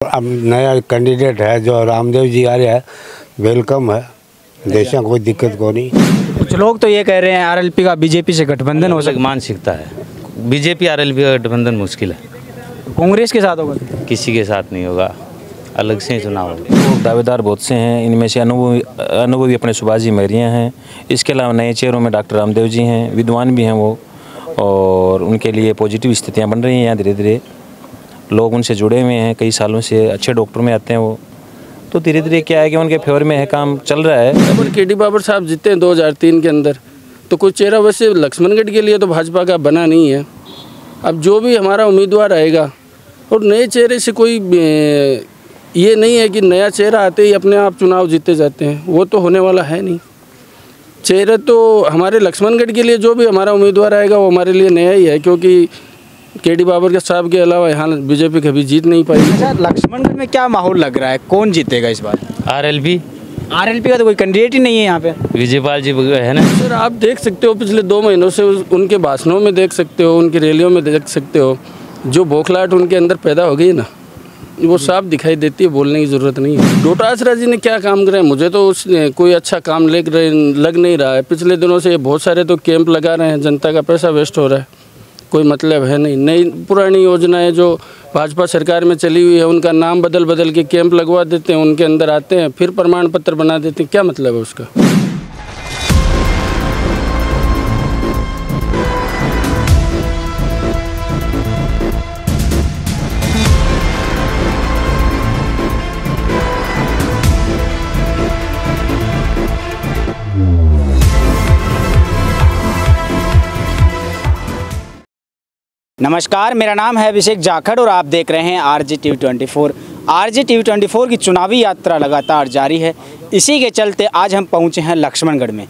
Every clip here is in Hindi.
अब नया कैंडिडेट है जो रामदेव जी आ रहे हैं, वेलकम है। देश में कोई दिक्कत को नहीं। कुछ लोग तो ये कह रहे हैं आरएलपी का बीजेपी से गठबंधन हो सकता मानसिकता है। बीजेपी आरएलपी का गठबंधन मुश्किल है। कांग्रेस के साथ होगा, किसी के साथ नहीं होगा, अलग से ही चुनाव होगा। दावेदार बहुत से हैं, इनमें से अनुभवी अपने सुभाष जी मैरिया हैं। इसके अलावा नए चेहरों में डॉक्टर रामदेव जी हैं, विद्वान भी हैं वो, और उनके लिए पॉजिटिव स्थितियाँ बन रही हैं। यहाँ धीरे धीरे लोग उनसे जुड़े हुए हैं, कई सालों से अच्छे डॉक्टर में आते हैं वो, तो धीरे धीरे क्या है कि उनके फेवर में है, काम चल रहा है। पर के डी बाबर साहब जीते हैं 2003 के अंदर, तो कोई चेहरा वैसे लक्ष्मणगढ़ के लिए तो भाजपा का बना नहीं है। अब जो भी हमारा उम्मीदवार आएगा, और नए चेहरे से कोई ये नहीं है कि नया चेहरा आते ही अपने आप चुनाव जीते जाते हैं, वो तो होने वाला है नहीं। चेहरे तो हमारे लक्ष्मणगढ़ के लिए जो भी हमारा उम्मीदवार आएगा वो हमारे लिए नया ही है, क्योंकि के डी बाबर के साहब के अलावा यहाँ बीजेपी कभी जीत नहीं पाई। अच्छा, लक्ष्मणगढ़ में क्या माहौल लग रहा है, कौन जीतेगा इस बार? आरएलपी का तो कोई कैंडिडेट ही नहीं है यहाँ पे। विजयपाल जी है ना सर, आप देख सकते हो पिछले 2 महीनों से उनके भाषणों में देख सकते हो, उनकी रैलियों में देख सकते हो, जो बौखलाहट उनके अंदर पैदा हो गई ना, वो साफ दिखाई देती है, बोलने की ज़रूरत नहीं है। डोटासरा जी ने क्या काम करे, मुझे तो कोई अच्छा काम लग नहीं रहा है। पिछले दिनों से बहुत सारे तो कैंप लगा रहे हैं, जनता का पैसा वेस्ट हो रहा है, कोई मतलब है नहीं। नई पुरानी योजनाएं जो भाजपा सरकार में चली हुई है, उनका नाम बदल के कैंप लगवा देते हैं, उनके अंदर आते हैं, फिर प्रमाण पत्र बना देते हैं, क्या मतलब है उसका? नमस्कार, मेरा नाम है अभिषेक जाखड़ और आप देख रहे हैं RGTV 24। RGTV 24 की चुनावी यात्रा लगातार जारी है। इसी के चलते आज हम पहुंचे हैं लक्ष्मणगढ़ में।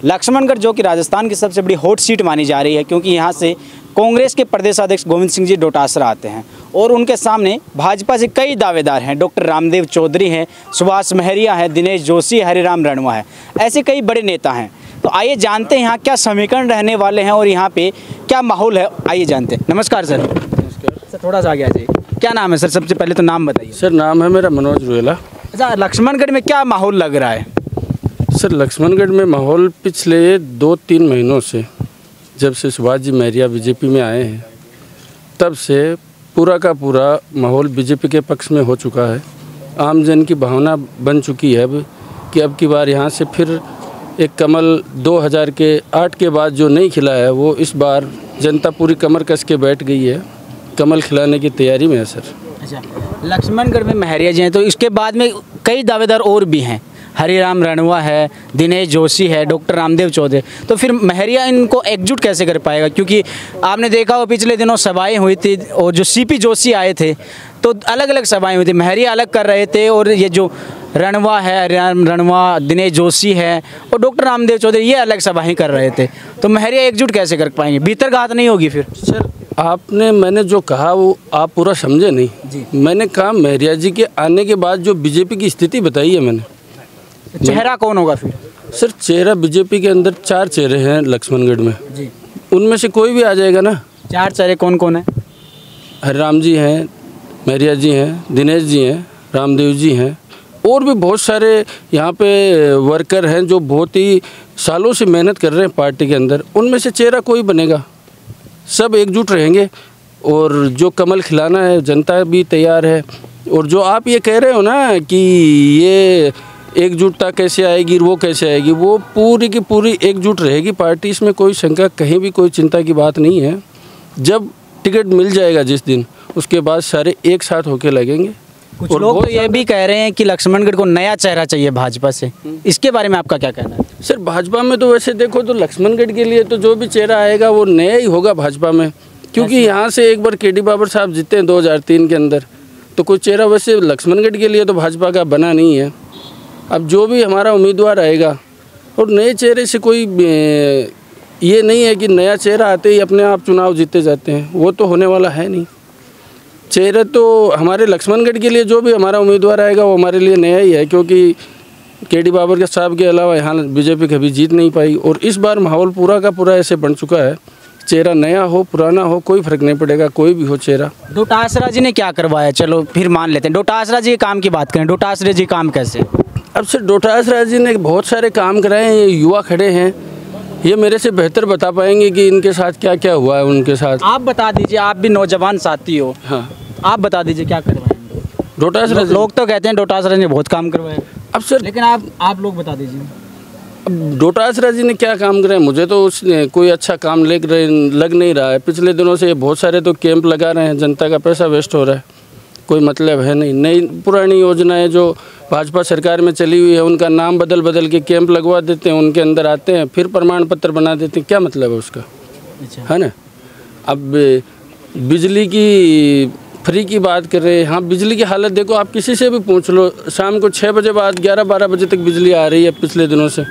लक्ष्मणगढ़ जो कि राजस्थान की सबसे बड़ी हॉट सीट मानी जा रही है, क्योंकि यहां से कांग्रेस के प्रदेशाध्यक्ष गोविंद सिंह जी डोटासरा आते हैं और उनके सामने भाजपा से कई दावेदार हैं। डॉक्टर रामदेव चौधरी हैं, सुभाष महरिया है, दिनेश जोशी, हरिराम रणवा है, ऐसे कई बड़े नेता हैं। तो आइए जानते हैं यहाँ क्या समीकरण रहने वाले हैं और यहाँ पे क्या माहौल है, आइए जानते हैं। नमस्कार सर। नमस्कार सर, थोड़ा सा आगे आ जाइए। क्या नाम है सर? सबसे पहले तो नाम बताइए। सर, नाम है मेरा मनोज रुएला। अच्छा, लक्ष्मणगढ़ में क्या माहौल लग रहा है? सर, लक्ष्मणगढ़ में माहौल पिछले 2-3 महीनों से, जब से सुभाष जी मैरिया बीजेपी में आए हैं, तब से पूरा का पूरा माहौल बीजेपी के पक्ष में हो चुका है। आम जन की भावना बन चुकी है कि अब की बार यहाँ से फिर एक कमल 2008 के बाद जो नहीं खिला है, वो इस बार जनता पूरी कमर कस के बैठ गई है, कमल खिलाने की तैयारी में है सर। अच्छा, लक्ष्मणगढ़ में महरिया जी हैं, तो इसके बाद में कई दावेदार और भी हैं। हरिराम रणवा है, दिनेश जोशी है, डॉक्टर रामदेव चौधरी। तो फिर महरिया इनको एकजुट कैसे कर पाएगा? क्योंकि आपने देखा हो पिछले दिनों सभाएं हुई थी और जो CP जोशी आए थे तो अलग अलग सभाएं हुई थी। महरिया अलग कर रहे थे और ये जो रणवा है, हरिराम रणवा, दिनेश जोशी है और डॉक्टर रामदेव चौधरी, ये अलग सभाएं कर रहे थे। तो महरिया एकजुट कैसे कर पाएंगे? भीतर घात नहीं होगी फिर? सर, मैंने जो कहा वो आप पूरा समझे नहीं जी। मैंने कहा महरिया जी के आने के बाद जो बीजेपी की स्थिति बताई है मैंने। चेहरा कौन होगा फिर? सर, चेहरा बीजेपी के अंदर 4 चेहरे हैं लक्ष्मणगढ़ में जी, उनमें से कोई भी आ जाएगा ना। 4 चेहरे कौन कौन है? हरिराम जी हैं, महरिया जी हैं, दिनेश जी हैं, रामदेव जी हैं, और भी बहुत सारे यहाँ पे वर्कर हैं जो बहुत ही सालों से मेहनत कर रहे हैं पार्टी के अंदर। उनमें से चेहरा कोई बनेगा, सब एकजुट रहेंगे और जो कमल खिलाना है जनता भी तैयार है। और जो आप ये कह रहे हो ना कि ये एकजुटता कैसे आएगी, वो कैसे आएगी, वो पूरी की पूरी एकजुट रहेगी पार्टी। इसमें कोई शंका, कहीं भी कोई चिंता की बात नहीं है। जब टिकट मिल जाएगा जिस दिन, उसके बाद सारे एक साथ होके लगेंगे। कुछ लोग तो ये भी कह रहे हैं कि लक्ष्मणगढ़ को नया चेहरा चाहिए भाजपा से, इसके बारे में आपका क्या कहना है? सर, भाजपा में तो वैसे देखो तो लक्ष्मणगढ़ के लिए तो जो भी चेहरा आएगा वो नया ही होगा भाजपा में, क्योंकि यहाँ से एक बार के डी बाबर साहब जीते हैं 2003 के अंदर, तो कोई चेहरा वैसे लक्ष्मणगढ़ के लिए तो भाजपा का बना नहीं है। अब जो भी हमारा उम्मीदवार आएगा, और नए चेहरे से कोई ये नहीं है कि नया चेहरा आते ही अपने आप चुनाव जीते जाते हैं, वो तो होने वाला है नहीं। चेहरे तो हमारे लक्ष्मणगढ़ के लिए जो भी हमारा उम्मीदवार आएगा वो हमारे लिए नया ही है, क्योंकि के डी बाबर के साहब के अलावा यहाँ बीजेपी कभी जीत नहीं पाई। और इस बार माहौल पूरा का पूरा ऐसे बन चुका है, चेहरा नया हो पुराना हो कोई फर्क नहीं पड़ेगा, कोई भी हो चेहरा। डोटासरा जी ने क्या करवाया, चलो फिर मान लेते हैं। डोटासरा जी के काम की बात करें, डोटासरा जी काम कैसे? अब से डोटासरा जी ने बहुत सारे काम कराए हैं। ये युवा खड़े हैं, ये मेरे से बेहतर बता पाएंगे कि इनके साथ क्या क्या हुआ है उनके साथ। आप बता दीजिए, आप भी नौजवान साथी हो। हाँ, आप बता दीजिए क्या करवाया। डोटासरा जी लोग तो कहते हैं डोटासरा जी ने बहुत काम करवाया, अब सर लेकिन आप लोग बता दीजिए। अब डोटासरा जी ने क्या काम कराए, मुझे तो उसने कोई अच्छा काम लग नहीं रहा है। पिछले दिनों से बहुत सारे तो कैंप लगा रहे हैं, जनता का पैसा वेस्ट हो रहा है, कोई मतलब है नहीं। नई पुरानी योजनाएं जो भाजपा सरकार में चली हुई है उनका नाम बदल के कैंप लगवा देते हैं, उनके अंदर आते हैं फिर प्रमाण पत्र बना देते हैं, क्या मतलब है उसका? अच्छा। है ना। अब बिजली की फ्री की बात कर रहे हैं, हाँ बिजली की हालत देखो, आप किसी से भी पूछ लो, शाम को 6 बजे बाद 11-12 बजे तक बिजली आ रही है पिछले दिनों से।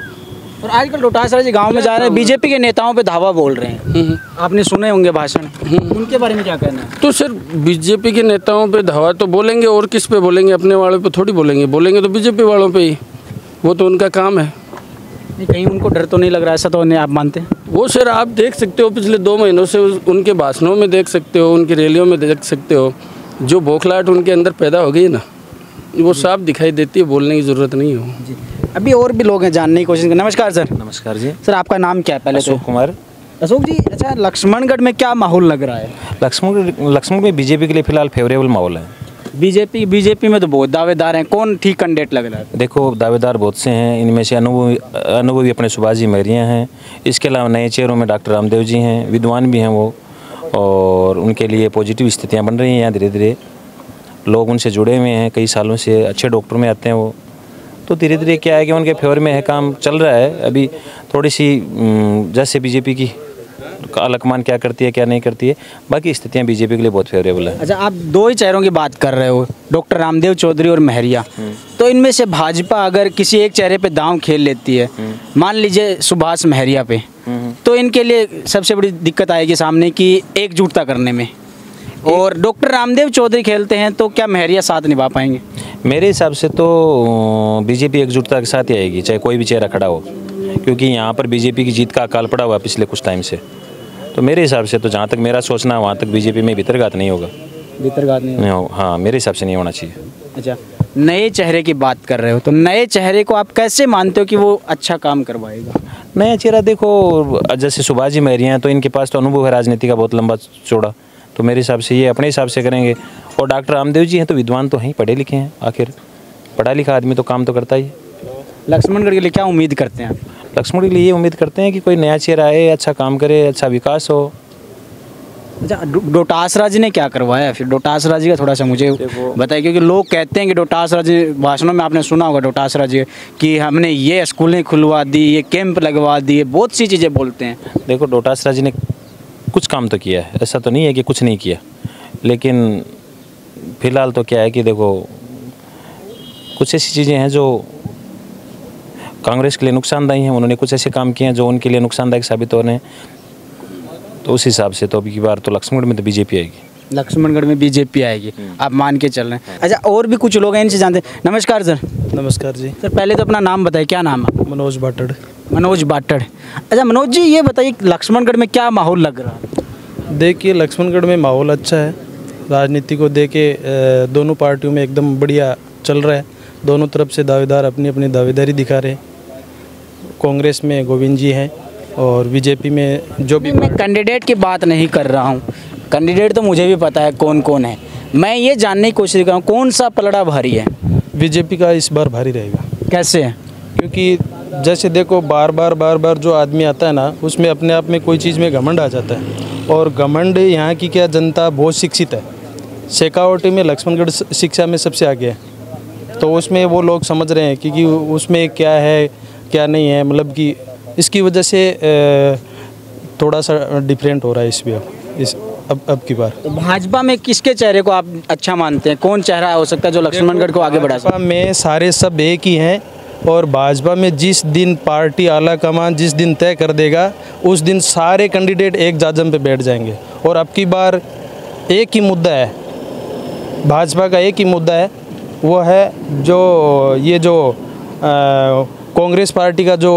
और आजकल डोटासरा जी गांव में जा रहे हैं, बीजेपी के नेताओं पे धावा बोल रहे हैं। आपने सुने होंगे भाषण, उनके बारे में क्या कहना है? तो सर बीजेपी के नेताओं पे धावा तो बोलेंगे, और किस पे बोलेंगे? अपने वालों पे थोड़ी बोलेंगे तो बीजेपी वालों पे ही, वो तो उनका काम है। नहीं, कहीं उनको डर तो नहीं लग रहा, ऐसा तो नहीं आप मानते? वो सर आप देख सकते हो पिछले 2 महीनों से उनके भाषणों में देख सकते हो, उनकी रैलियों में देख सकते हो, जो बौखलाहट उनके अंदर पैदा हो गई है ना, वो साफ दिखाई देती है, बोलने की ज़रूरत नहीं हो। जी, अभी और भी लोग हैं, जानने की कोशिश करें। नमस्कार सर। नमस्कार जी। सर आपका नाम क्या है पहले? अशोक कुमार। अशोक जी, अच्छा लक्ष्मणगढ़ में क्या माहौल लग रहा है? लक्ष्मणगढ़ में बीजेपी के लिए फिलहाल फेवरेबल माहौल है। बीजेपी में तो बहुत दावेदार हैं, कौन ठीक कैंडिडेट लग रहा है? देखो दावेदार बहुत से हैं, इनमें से अनुभवी अपने सुभाष जी महरिया हैं, इसके अलावा नए चेहरों में डॉक्टर रामदेव जी हैं, विद्वान भी हैं वो, और उनके लिए पॉजिटिव स्थितियाँ बन रही हैं यहाँ धीरे धीरे। लोग उनसे जुड़े हुए हैं, कई सालों से अच्छे डॉक्टर में आते हैं वो, तो धीरे धीरे क्या है कि उनके फेवर में है, काम चल रहा है। अभी थोड़ी सी जैसे बीजेपी की अलकमान क्या करती है क्या नहीं करती है, बाकी स्थितियाँ बीजेपी के लिए बहुत फेवरेबल है। अच्छा, आप 2 ही चेहरों की बात कर रहे हो, डॉक्टर रामदेव चौधरी और महरिया, तो इनमें से भाजपा अगर किसी एक चेहरे पे दांव खेल लेती है, मान लीजिए सुभाष महरिया पे, तो इनके लिए सबसे बड़ी दिक्कत आएगी सामने की एकजुटता करने में। और डॉक्टर रामदेव चौधरी खेलते हैं तो क्या महरिया साथ निभा पाएंगे? मेरे हिसाब से तो बीजेपी एकजुटता के साथ ही आएगी, चाहे कोई भी चेहरा खड़ा हो, क्योंकि यहाँ पर बीजेपी की जीत का अकाल पड़ा हुआ पिछले कुछ टाइम से। तो मेरे हिसाब से तो जहाँ तक मेरा सोचना है वहाँ तक बीजेपी में भीतरघात नहीं होगा। भीतरघात नहीं हो, हाँ मेरे हिसाब से नहीं होना चाहिए। अच्छा, नए चेहरे की बात कर रहे हो, तो नए चेहरे को आप कैसे मानते हो कि वो अच्छा काम करवाएगा? नया चेहरा देखो, जैसे सुभाष जी महरिया हैं तो इनके पास तो अनुभव है राजनीति का बहुत लंबा चौड़ा, तो मेरे हिसाब से ये अपने हिसाब से करेंगे। और डॉक्टर रामदेव जी हैं तो विद्वान तो हैं, पढ़े लिखे हैं, आखिर पढ़ा लिखा आदमी तो काम तो करता ही है। लक्ष्मणगढ़ के लिए क्या उम्मीद करते हैं आप? लक्ष्मणगढ़ के लिए ये उम्मीद करते हैं कि कोई नया चेहरा आए, अच्छा काम करे, अच्छा विकास हो। अच्छा, डोटासरा जी ने क्या करवाया फिर? डोटासरा जी का थोड़ा सा मुझे बताइए, क्योंकि लोग कहते हैं कि डोटासरा जी, भाषणों में आपने सुना होगा डोटासरा जी कि हमने ये स्कूलें खुलवा दी, ये कैंप लगवा दिए, बहुत सी चीज़ें बोलते हैं। देखो डोटासरा जी ने कुछ काम तो किया है, ऐसा तो नहीं है कि कुछ नहीं किया, लेकिन फिलहाल तो क्या है कि देखो कुछ ऐसी चीज़ें हैं जो कांग्रेस के लिए नुकसानदायी हैं, उन्होंने कुछ ऐसे काम किए हैं जो उनके लिए नुकसानदायक साबित हो रहे हैं, तो उस हिसाब से तो अभी की बार तो लक्ष्मणगढ़ में तो बीजेपी आएगी। लक्ष्मणगढ़ में बीजेपी आएगी, आप मान के चल रहे हैं। अच्छा, और भी कुछ लोग हैं, इनसे जानते हैं। नमस्कार सर। नमस्कार जी। सर पहले तो अपना नाम बताइए, क्या नाम है? मनोज बाटड़। मनोज बाटड़। अच्छा मनोज जी, ये बताइए लक्ष्मणगढ़ में क्या माहौल लग रहा है? देखिए लक्ष्मणगढ़ में माहौल अच्छा है, राजनीति को देके दोनों पार्टियों में एकदम बढ़िया चल रहा है, दोनों तरफ से दावेदार अपनी अपनी दावेदारी दिखा रहे हैं। कांग्रेस में गोविंद जी हैं और बीजेपी में जो भी। मैं कैंडिडेट की बात नहीं कर रहा हूँ, कैंडिडेट तो मुझे भी पता है कौन कौन है, मैं ये जानने की कोशिश कर रहा हूँ कौन सा पलड़ा भारी है? बीजेपी का इस बार भारी रहेगा। कैसे? क्योंकि जैसे देखो बार बार जो आदमी आता है ना, उसमें अपने आप में कोई चीज़ में घमंड आ जाता है, और घमंड यहाँ की क्या जनता बहुत शिक्षित है, शेखावटी में लक्ष्मणगढ़ शिक्षा में सबसे आगे है, तो उसमें वो लोग समझ रहे हैं कि उसमें क्या है क्या नहीं है, मतलब कि इसकी वजह से थोड़ा सा डिफरेंट हो रहा है इस अब की बार। तो भाजपा में किसके चेहरे को आप अच्छा मानते हैं? कौन चेहरा हो सकता है जो लक्ष्मणगढ़ को आगे बढ़ा सकता है? भाजपा में सारे सब एक ही हैं, और भाजपा में जिस दिन पार्टी आला कमान जिस दिन तय कर देगा उस दिन सारे कैंडिडेट एक जाजम पे बैठ जाएंगे। और अब की बार एक ही मुद्दा है, भाजपा का एक ही मुद्दा है, वो है जो कांग्रेस पार्टी का जो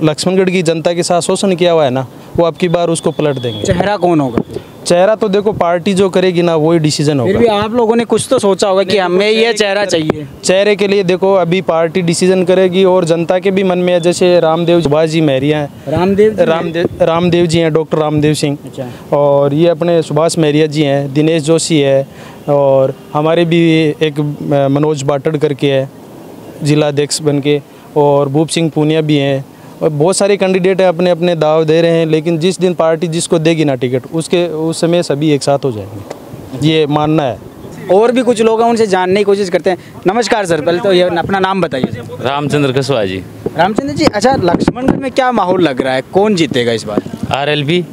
लक्ष्मणगढ़ की जनता के साथ शोषण किया हुआ है ना, वो अब की बार उसको पलट देंगे। चेहरा कौन होगा? चेहरा तो देखो पार्टी जो करेगी ना वही डिसीजन फिर भी होगा। आप लोगों ने कुछ तो सोचा होगा कि हमें ये चेहरा चाहिए। चेहरे के लिए देखो अभी पार्टी डिसीजन करेगी और जनता के भी मन में है, जैसे रामदेव सुभाष जी महरिया हैं, रामदेव जी हैं, डॉक्टर रामदेव सिंह, अच्छा। और ये अपने सुभाष महरिया जी हैं, दिनेश जोशी है, और हमारे भी एक मनोज बाटड़ करके है जिला अध्यक्ष बन के, और भूप सिंह पूनिया भी हैं, और बहुत सारे कैंडिडेट हैं अपने अपने दाव दे रहे हैं। लेकिन जिस दिन पार्टी जिसको देगी ना टिकट उस समय सभी एक साथ हो जाएंगे, ये मानना है। और भी कुछ लोग हैं, उनसे जानने की कोशिश करते हैं। नमस्कार सर, पहले तो ये अपना नाम बताइए। रामचंद्र कसवा जी। रामचंद्र जी, अच्छा लक्ष्मणगढ़ में क्या माहौल लग रहा है, कौन जीतेगा इस बार? आरएलपी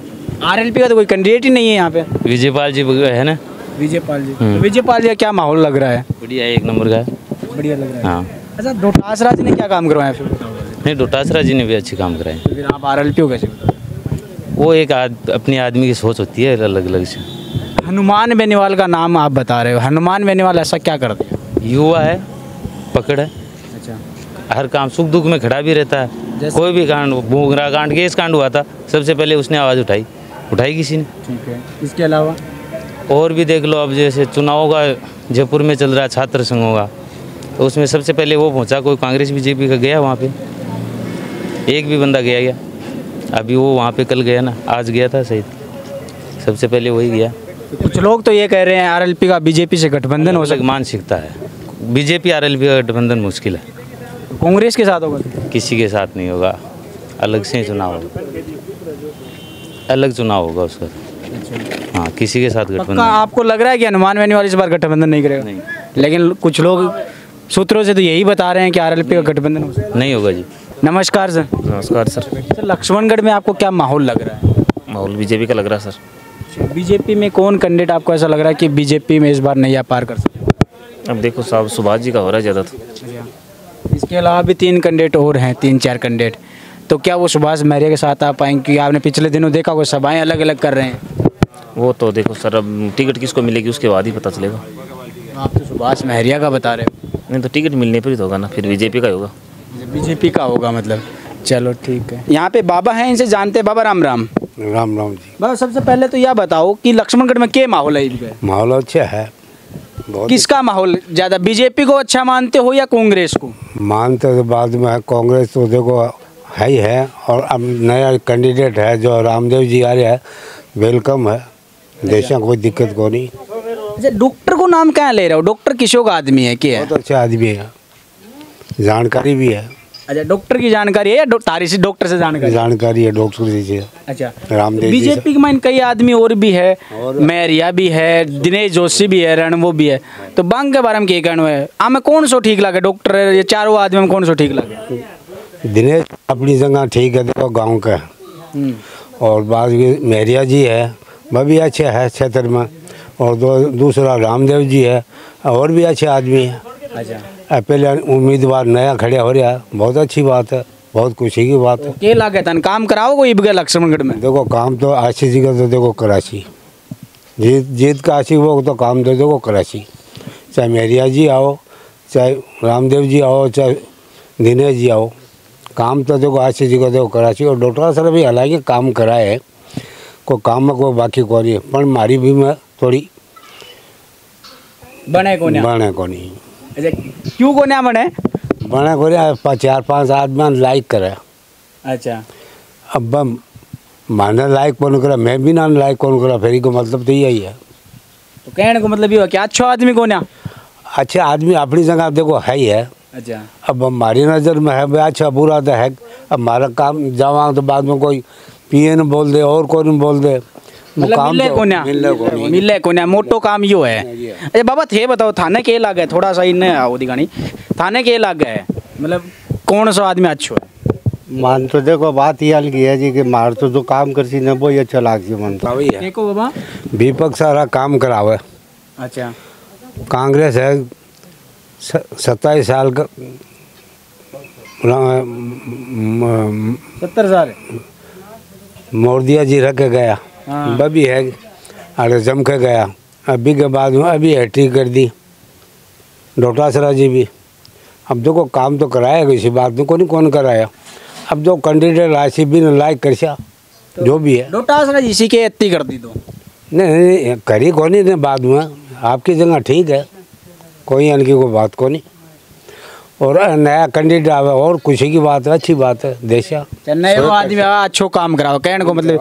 आरएलपी का तो कोई कैंडिडेट ही नहीं है यहाँ पे। विजयपाल जी है ना। विजयपाल जी, तो विजयपाल जी का क्या माहौल लग रहा है? बढ़िया, एक नंबर का है। बढ़िया लग रहा है। हाँ, अच्छा, डोटासरा जी ने क्या काम करवाया फिर? नहीं, डोटासरा जी ने भी अच्छे काम कराए। फिर आप आरएलपी हो कैसे? वो एक अपनी आदमी की सोच होती है अलग अलग से। हनुमान बेनीवाल का नाम आप बता रहे हो, हनुमान बेनीवाल ऐसा क्या करते हैं? युवा है, पकड़ है, अच्छा, हर काम सुख दुख में खड़ा भी रहता है। कोई भी कांड, भूंगरा कांड, केस कांड हुआ था, सबसे पहले उसने आवाज़ उठाई किसी ने। ठीक है। इसके अलावा और भी देख लो, अब जैसे चुनाव का जयपुर में चल रहा है, छात्र संघों का, तो उसमें सबसे पहले वो पहुंचा, कोई कांग्रेस बीजेपी का गया वहाँ पे? एक भी बंदा गया? अभी वो वहाँ पे कल गया ना, आज गया था सही, सबसे पहले वही गया। कुछ लोग तो ये कह रहे हैं आरएलपी का बीजेपी से गठबंधन हो सकता मानसिकता है, बीजेपी आरएलपी का गठबंधन मुश्किल है। है, कांग्रेस के साथ होगा? किसी के साथ नहीं होगा, अलग से ही चुनाव होगा, अलग चुनाव होगा उसका। हाँ, किसी के साथ गठबंधन। पक्का आपको लग रहा है कि हनुमान बेनीवाल इस बार गठबंधन नहीं करेगा? नहीं, लेकिन कुछ लोग सूत्रों से तो यही बता रहे हैं कि आरएलपी का गठबंधन हो सकता है। नहीं होगा जी। नमस्कार सर। नमस्कार सर। सर, लक्ष्मणगढ़ में आपको क्या माहौल लग रहा है? माहौल बीजेपी का लग रहा है सर। बीजेपी में कौन कैंडिडेट आपको ऐसा लग रहा है कि बीजेपी में इस बार नैया पार कर सकते हैं? अब देखो साहब, सुभाष जी का हो रहा है ज़्यादा तो। इसके अलावा भी 3 कैंडिडेट और हैं, 3-4 कैंडिडेट, तो क्या वो सुभाष महरिया के साथ आ पाएंगे? क्योंकि आपने पिछले दिनों देखा वो सभाएं अलग अलग कर रहे हैं। वो तो देखो सर, अब टिकट किसको मिलेगी उसके बाद ही पता चलेगा। आप तो सुभाष महरिया का बता रहे हो। नहीं तो टिकट मिलने पर ही तो होगा ना, फिर बीजेपी का ही होगा। बीजेपी का होगा मतलब। चलो ठीक है। यहाँ पे बाबा हैं, इनसे जानते हैं। बाबा राम राम। राम राम जी। बाबा, सबसे पहले तो यह बताओ कि लक्ष्मणगढ़ में क्या माहौल है इनका? माहौल अच्छा है बहुत। किसका माहौल ज़्यादा, बीजेपी को अच्छा मानते हो या कांग्रेस को? मानते तो बाद में है, कांग्रेस तो देखो है ही है, और अब नया कैंडिडेट है जो रामदेव जी आ रहे हैं, वेलकम है, देशा कोई दिक्कत को नहीं। अच्छा, डॉक्टर को नाम क्या ले रहे हो? डॉक्टर किसो का आदमी है, क्या है? बहुत अच्छा आदमी है, जानकारी भी है। अच्छा, डॉक्टर की जानकारी है या तारी से डॉक्टर से जानकारी है डॉक्टर जी से। अच्छा, रामदेव जी से। बीजेपी में कई आदमी और भी है, महरिया भी है, दिनेश जोशी भी है, रणवो भी है, तो बांग के बारे में क्या कहना है? हमें कौन सो ठीक लगे, डॉक्टर ये चारों आदमी में कौन सो ठीक लगे? दिनेश अपनी जगह ठीक है, देखो गांव का, और बाद में महरिया जी है, वह भी अच्छे है क्षेत्र में, और दूसरा रामदेव जी है, और भी अच्छे आदमी है। अच्छा, पहले उम्मीदवार नया खड़े हो रहा है, बहुत अच्छी बात है, बहुत खुशी की बात है। के लागे तन काम कराओ कोई बगैर लक्ष्मणगढ़ में? देखो काम तो आशी जी का तो देखो कराची, जीत का आशी वो तो काम तो देखो कराची, चाहे महरिया जी आओ, चाहे रामदेव जी आओ, चाहे दिनेश जी आओ, काम तो देखो आशी जी का देखो कराची। और डॉक्टर सर भी हालांकि काम कराए, कोई काम में कोई बाकी को नहीं, पर मारी भी में थोड़ी बने को नहीं। अच्छा, क्यों को बने? बने को 4-5 आदमी लाइक करे। अच्छा, अब माने लाइक कौन करा, मैं भी ना लाइक कौन करा, फेरी को मतलब तो यही है। तो कहने को मतलब ये हो कि अच्छा आदमी को ना? अच्छे आदमी अपनी जगह देखो है ही है। अच्छा, अब हमारी नज़र में है भाई अच्छा बुरा तो है, अब हमारा काम जावा तो बाद में कोई पिए न बोल दे और कोई न बोल दे, मतलब मिले को ना मोटो काम यो है। अच्छा बाबा, थे बताओ थाने के लाग है, थोड़ा सा इन आओ दिखानी, थाने के लाग है, मतलब कौन सा आदमी अच्छा है? मान तो देखो बात ये हल की है जी कि मार तो जो काम करसी न वो अच्छा लाग जी मन तो देखो बाबा, विपक्ष सारा काम करावे। अच्छा, कांग्रेस है 27 साल का 70 साल मोदिया जी रख के गया, बबी है अरे जम के गया, अभी के बाद में अभी हैट्रिक कर दी डोटासरा जी भी। अब देखो काम तो कराया किसी बात में, कौन कराया। अब जो कैंडिडेट राशि भी लाइक कर जो भी है। डोटासरा इसी के इतनी कर दी तो नहीं करी को नहीं बाद में आपकी जगह ठीक है, कोई इनकी कोई बात को नहीं। और नया कैंडिडेट आवे और खुशी की बात है, अच्छी बात है। देशा नए वो आदमी अच्छो काम कराओ कहने को मतलब।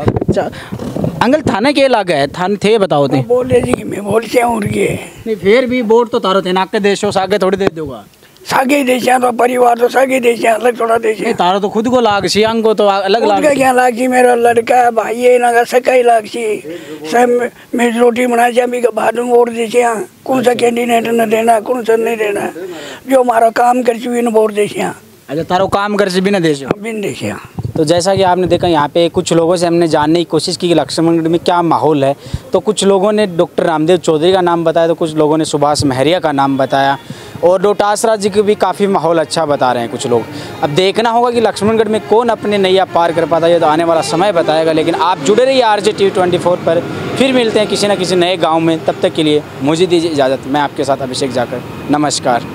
अंकल थाने के लागे है, थाने थे बताओ थे बोले जी कि मैं बोल से हूँ नहीं फिर भी वोट तो तारो थे ना के देशो सागे थोड़ी दे दोगा। सागे देशिया तो परिवार तो सागे देशिया अलग थोड़ा देशिया नहीं तारो तो खुद को लाग सी अंग को तो अलग लाग क्या लाग सी। मेरा लड़का भाई है ना सका ही लाग सी सब मैं रोटी बना जामी का बाद में वोट देशिया कौन सा कैंडिडेट न देना कौन सा नहीं देना जो हमारा काम कर चुकी न वोट देशिया। अच्छा तारो काम कर से भी ना देशो बिन देशिया। तो जैसा कि आपने देखा यहाँ पे कुछ लोगों से हमने जानने की कोशिश की कि लक्ष्मणगढ़ में क्या माहौल है। तो कुछ लोगों ने डॉक्टर रामदेव चौधरी का नाम बताया, तो कुछ लोगों ने सुभाष महरिया का नाम बताया और डोटासरा जी को भी काफ़ी माहौल अच्छा बता रहे हैं कुछ लोग। अब देखना होगा कि लक्ष्मणगढ़ में कौन अपने नैया पार कर पाता है, तो आने वाला समय बताएगा। लेकिन आप जुड़े रहिए RJTV24 पर, फिर मिलते हैं किसी न किसी नए गाँव में। तब तक के लिए मुझे दीजिए इजाज़त। मैं आपके साथ अभिषेक जाखड़, नमस्कार।